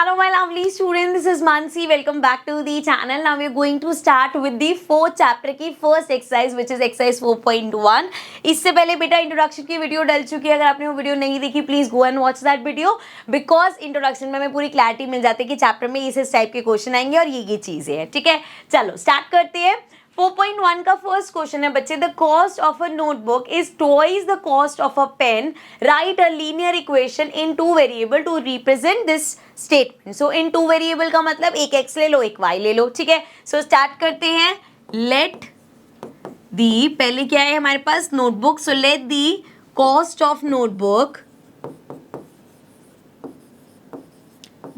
Hello my lovely students, this is Mansi. Welcome back to the channel. Now we are going to start with the fourth chapter की first exercise which is exercise 4.1. इससे पहले बेटा introduction की video डल चुकी है, अगर आपने वो वीडियो नहीं देखी please go and watch that video because introduction में हमें पूरी क्लैरिटी मिल जाती है कि चैप्टर में इस टाइप के क्वेश्चन आएंगे और ये चीजें हैं. ठीक है, चलो स्टार्ट करते हैं. 4.1 का फर्स्ट क्वेश्चन है बच्चे, the cost of a notebook is twice the cost of a pen. Write a linear equation in two variable to represent this statement. So in two variable का मतलब एक एक्स ले लो एक वाई ले लो. ठीक है, सो स्टार्ट करते हैं. लेट दी, पहले क्या है हमारे पास notebook, so let the cost of notebook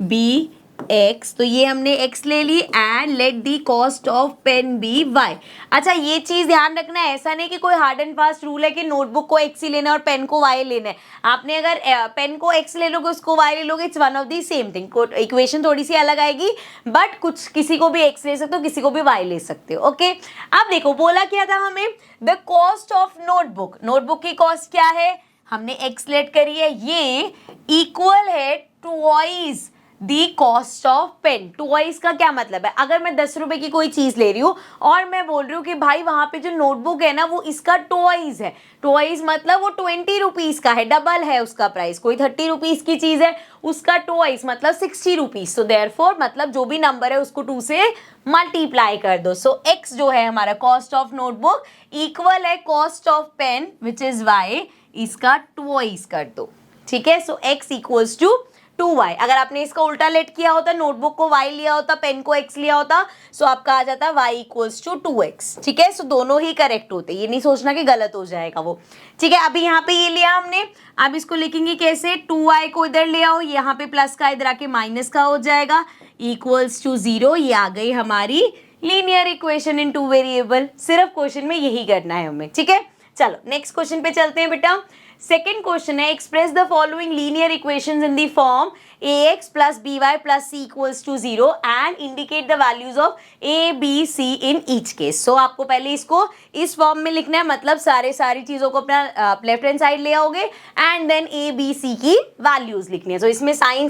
be X, तो ये हमने एक्स ले ली and let the cost of pen be Y. अच्छा ये चीज ध्यान रखना है, ऐसा नहीं कि कोई हार्ड एंड फास्ट रूल है कि नोटबुक को एक्स ही लेना है और पेन को वाई लेना है. आपने अगर पेन को एक्स ले लोगे उसको वाई ले लोगे, it's one of the same thing. Equation थोड़ी सी अलग आएगी बट कुछ किसी को भी एक्स ले सकते हो किसी को भी वाई ले सकते हो. ओके, अब देखो बोला क्या था हमें, the cost of notebook. Notebook की कॉस्ट क्या है, हमने एक्स लेट करी है, ये इक्वल है twice the cost of pen. Twice का क्या मतलब है, अगर मैं 10 रुपए की कोई चीज ले रही हूँ और मैं बोल रही हूँ कि भाई वहां पे जो नोटबुक है ना वो इसका ट्वाइस है. ट्वाइस मतलब वो 20 रुपीज का है, डबल है उसका प्राइस. कोई 30 रुपीज की चीज है उसका ट्वाइस मतलब 60 रुपीज. सो देयरफॉर मतलब जो भी नंबर है उसको 2 से मल्टीप्लाई कर दो. सो एक्स जो है हमारा कॉस्ट ऑफ नोटबुक इक्वल है cost of pen which is y, इसका ट्वाइस कर दो. ठीक है, सो एक्स इक्वल्स टू 2y. अगर आपने इसका उल्टा लेट किया होता, नोटबुक को y लिया होता, पेन को x लिया होता, सो आपका आ जाता y इक्वल्स टू 2x. ठीक है, सो दोनों ही करेक्ट होते, ये नहीं सोचना कि गलत हो जाएगा वो. ठीक है, अभी यहाँ पे ये लिया हमने, अब इसको लिखेंगे कैसे, 2y को इधर ले आओ, यहाँ पे प्लस का इधर आके माइनस का हो जाएगा, इक्वल्स टू 0. ये आ गई हमारी linear equation in two variable. सिर्फ क्वेश्चन में यही करना है हमें. ठीक है, चलो नेक्स्ट क्वेश्चन पे चलते हैं बेटा. सेकेंड क्वेश्चन है, express the following linear equations in the form ax plus by plus c equals to 0 and indicate the values of a b c in each case. So आपको पहले इसको इस form में लिखना है, मतलब सारी चीजों को अपना लेफ्ट हैंड साइड ले आओगे and then a b c की वैल्यूज लिखनी है. तो इसमें साइन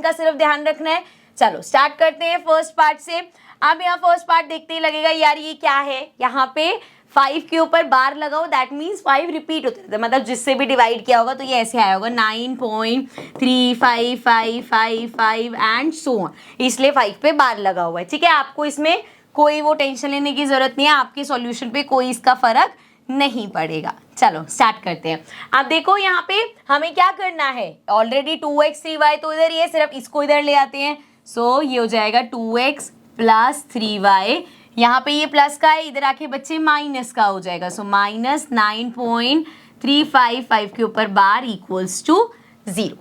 का सिर्फ ध्यान रखना है. चलो स्टार्ट करते हैं फर्स्ट पार्ट से. अब यहाँ फर्स्ट पार्ट देखते ही लगेगा यार ये क्या है, यहाँ पे 5 के ऊपर बार लगाओ, दैट मीन्स 5 रिपीट होते रहते, मतलब जिससे भी डिवाइड किया होगा तो ये ऐसे आया होगा 9.3555 एंड सो ऑन, इसलिए 5 पे बार लगा हुआ है. ठीक है, आपको इसमें कोई वो टेंशन लेने की जरूरत नहीं है, आपके सॉल्यूशन पे कोई इसका फर्क नहीं पड़ेगा. चलो स्टार्ट करते हैं. अब देखो यहाँ पे हमें क्या करना है, ऑलरेडी 2x 3y तो इधर ये, सिर्फ इसको इधर ले आते हैं. सो ये हो जाएगा 2x प्लस 3y, यहाँ पे ये प्लस का है, इधर आके बच्चे माइनस का हो जाएगा. सो माइनस 9.355 के ऊपर बार इक्वल्स टू 0.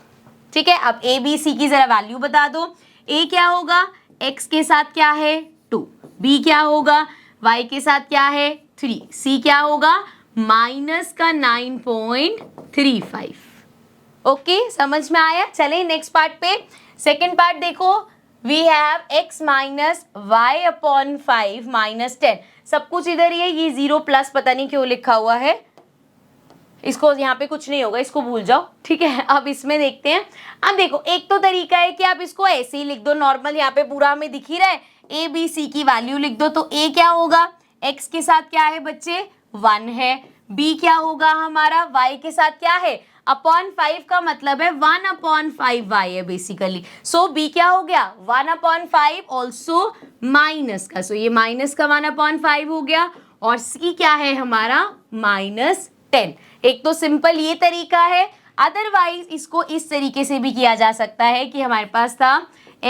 ठीक है, अब ए बी सी की जरा वैल्यू बता दो. ए क्या होगा, एक्स के साथ क्या है 2, बी क्या होगा वाई के साथ क्या है 3, सी क्या होगा माइनस का 9.35. ओके, समझ में आया. चले नेक्स्ट पार्ट पे. सेकेंड पार्ट देखो, we have x minus y upon 5 minus 10. सब कुछ इधर ही है, ये 0 प्लस पता नहीं क्यों लिखा हुआ है, इसको यहाँ पे कुछ नहीं होगा, इसको भूल जाओ. ठीक है, अब इसमें देखते हैं. अब देखो एक तो तरीका है कि आप इसको ऐसे ही लिख दो नॉर्मल, यहाँ पे पूरा हमें दिख ही रहा है, ए बी सी की वैल्यू लिख दो. तो ए क्या होगा, x के साथ क्या है बच्चे 1 है, b क्या होगा हमारा y के साथ क्या है अपॉन 5 का मतलब है 1/5y है बेसिकली. सो b क्या हो गया 1/5 ऑल्सो माइनस का, सो ये माइनस का 1/5 हो गया. और c क्या है हमारा -10. एक तो सिंपल ये तरीका है, अदरवाइज इसको इस तरीके से भी किया जा सकता है कि हमारे पास था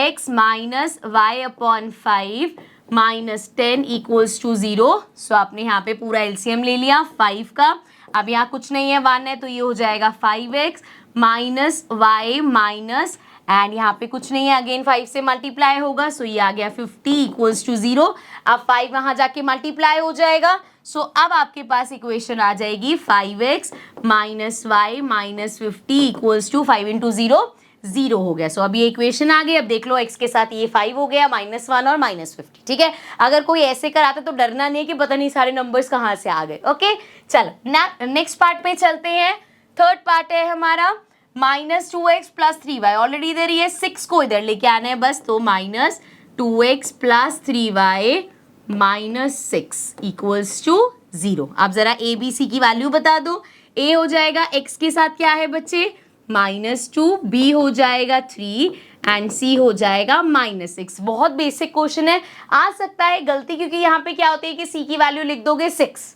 x minus y/5 -10 equals to 0. So आपने यहाँ पे पूरा एलसीएम ले लिया 5 का, अब यहाँ कुछ नहीं है 1 है तो ये हो जाएगा 5x minus y minus and यहाँ पे कुछ नहीं है, अगेन 5 से मल्टीप्लाई होगा. सो ये आ गया 50 इक्वल्स टू 0. अब 5 वहाँ जाके मल्टीप्लाई हो जाएगा. सो अब आपके पास इक्वेशन आ जाएगी 5x minus y minus 50 equals to 5 into 0 0 हो गया. सो अब ये इक्वेशन आ गई. अब देख लो x के साथ ये 5 हो गया, -1 और -50. ठीक है, अगर कोई ऐसे कराता तो डरना नहीं है कि पता नहीं सारे नंबर्स कहाँ से आ गए. ओके, चलो नेक्स्ट पार्ट पे चलते हैं. थर्ड पार्ट है हमारा minus 2x plus 3y, already इधर ये 6 को इधर लेके आना है बस, तो minus 2x plus 3y minus 6 equals to 0। आप जरा ए बी सी की वैल्यू बता दो। a हो जाएगा x के साथ क्या है बच्चे, -2, b हो जाएगा 3 एंड c हो जाएगा -6। बहुत बेसिक क्वेश्चन है, आ सकता है गलती, क्योंकि यहाँ पे क्या होती है कि c की वैल्यू लिख दोगे 6,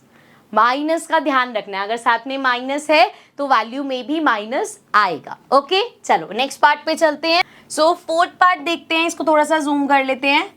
माइनस का ध्यान रखना है, अगर साथ में माइनस है तो वैल्यू में भी माइनस आएगा। ओके चलो नेक्स्ट पार्ट पे चलते हैं। सो फोर्थ पार्ट देखते हैं, इसको थोड़ा सा जूम कर लेते हैं।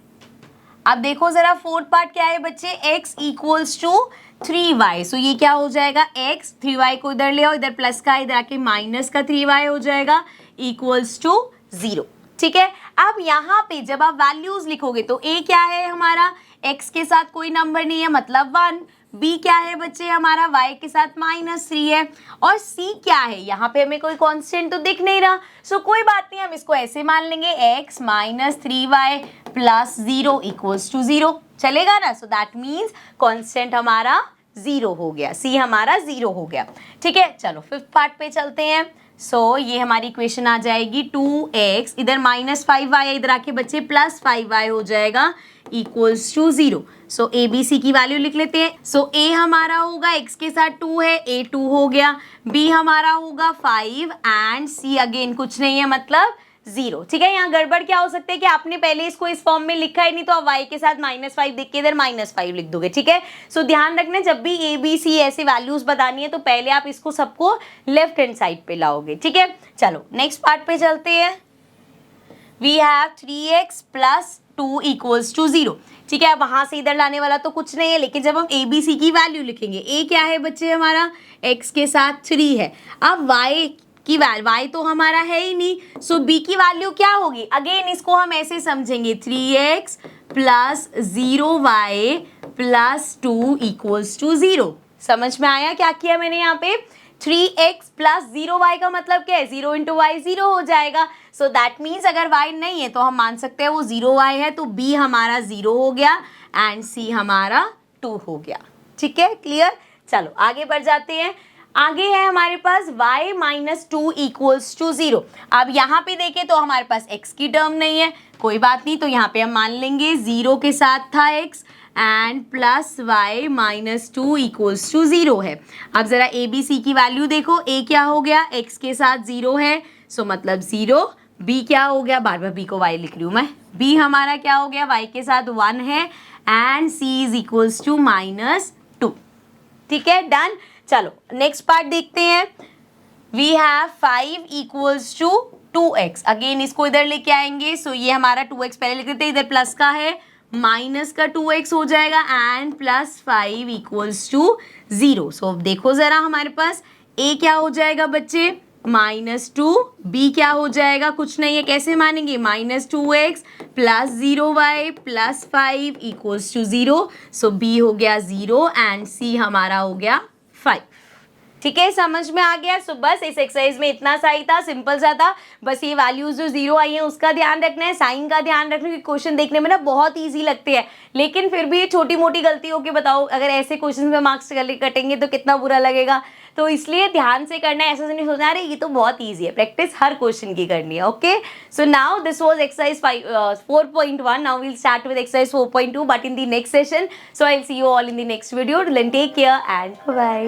अब देखो जरा फोर्थ पार्ट क्या है बच्चे, x इक्वल्स टू 3y। सो ये क्या हो जाएगा, x 3y को इधर ले आओ, इधर प्लस का इधर आके माइनस का 3y हो जाएगा इक्वल्स टू 0। ठीक है, अब यहाँ पे जब आप वैल्यूज लिखोगे तो a क्या है हमारा, x के साथ कोई नंबर नहीं है मतलब 1, b क्या है बच्चे हमारा, y के साथ -3 है, और c क्या है, यहाँ पे हमें कोई कांस्टेंट तो दिख नहीं रहा। सो कोई बात नहीं, हम इसको ऐसे मान लेंगे x - 3y plus 0 equals to 0, चलेगा ना। सो दैट मीन्स कांस्टेंट हमारा 0 हो गया, c हमारा 0 हो गया। ठीक है, चलो फिफ्थ पार्ट पे चलते हैं। सो ये हमारी इक्वेशन आ जाएगी 2x, इधर -5y इधर आके बच्चे +5y हो जाएगा equals to 0। So A B C की वैल्यू लिख लेते हैं। सो a हमारा होगा x के साथ 2 है, a 2 हो गया, b हमारा होगा 5 एंड c अगेन कुछ नहीं है मतलब 0। ठीक है, यहाँ गड़बड़ क्या हो सकता है कि आपने पहले इसको इस फॉर्म में लिखा ही नहीं, तो आप y के साथ -5 देख के इधर -5 लिख दोगे। ठीक है, सो ध्यान रखना जब भी ए बी सी ऐसी वैल्यूज बतानी है तो पहले आप इसको सबको लेफ्ट हैंड साइड पे लाओगे। ठीक है, चलो नेक्स्ट पार्ट पे चलते हैं। We have 3x plus 2 equals to 0। ठीक है, अब वहां से इधर लाने वाला तो कुछ नहीं है, लेकिन जब हम ए बी सी की वैल्यू लिखेंगे, a क्या है बच्चे हमारा, x के साथ 3 है, अब y की y तो हमारा है ही नहीं, सो b की वैल्यू क्या होगी, अगेन इसको हम ऐसे समझेंगे 3x plus 0y plus 2 equals to 0। समझ में आया क्या किया मैंने यहाँ पे, 3x प्लस 0y का मतलब क्या है, 0 इंटू वाई 0 हो जाएगा। सो दैट मीन्स अगर y नहीं है तो हम मान सकते हैं वो 0y है, तो b हमारा 0 हो गया एंड c हमारा 2 हो गया। ठीक है, क्लियर। चलो आगे बढ़ जाते हैं। आगे है हमारे पास y - 2 इक्वल्स टू 0। अब यहाँ पे देखें तो हमारे पास x की टर्म नहीं है, कोई बात नहीं, तो यहाँ पे हम मान लेंगे 0 के साथ था x and plus y - 2 equals to 0 है। अब जरा ए बी सी की वैल्यू देखो, a क्या हो गया, x के साथ 0 है, सो मतलब 0, b क्या हो गया, बार बार b को y लिख रही हूँ मैं, b हमारा क्या हो गया, y के साथ 1 है and c is equals to -2। ठीक है, डन। चलो नेक्स्ट पार्ट देखते हैं। We have 5 equals to 2x, again इसको इधर लेके आएंगे। सो ये हमारा 2x पहले लिख देते हैं, इधर प्लस का है, माइनस का 2x हो जाएगा एंड प्लस 5 इक्वल्स टू 0। सो अब देखो जरा हमारे पास a क्या हो जाएगा बच्चे, -2, b क्या हो जाएगा, कुछ नहीं है, कैसे मानेंगे, -2x plus 0y plus 5 equals to 0। So b हो गया 0 एंड c हमारा हो गया 5। ठीक है, समझ में आ गया। सो बस इस एक्सरसाइज में इतना सा ही था, सिंपल सा था, बस ये वैल्यूज जो 0 आई है उसका ध्यान रखना है, साइन का ध्यान रखना है। क्वेश्चन देखने में ना बहुत इजी लगते हैं, लेकिन फिर भी छोटी मोटी गलती हो के बताओ, अगर ऐसे क्वेश्चन में मार्क्स कटेंगे तो कितना बुरा लगेगा, तो इसलिए ध्यान से करना है, ऐसा नहीं सोचना अरे ये तो बहुत ईजी है, प्रैक्टिस हर क्वेश्चन की करनी है। Okay, so now this was exercise 4.1, now we'll start with exercise 4.2 but in the next session. So I will see you all in the next video, till then take care and bye.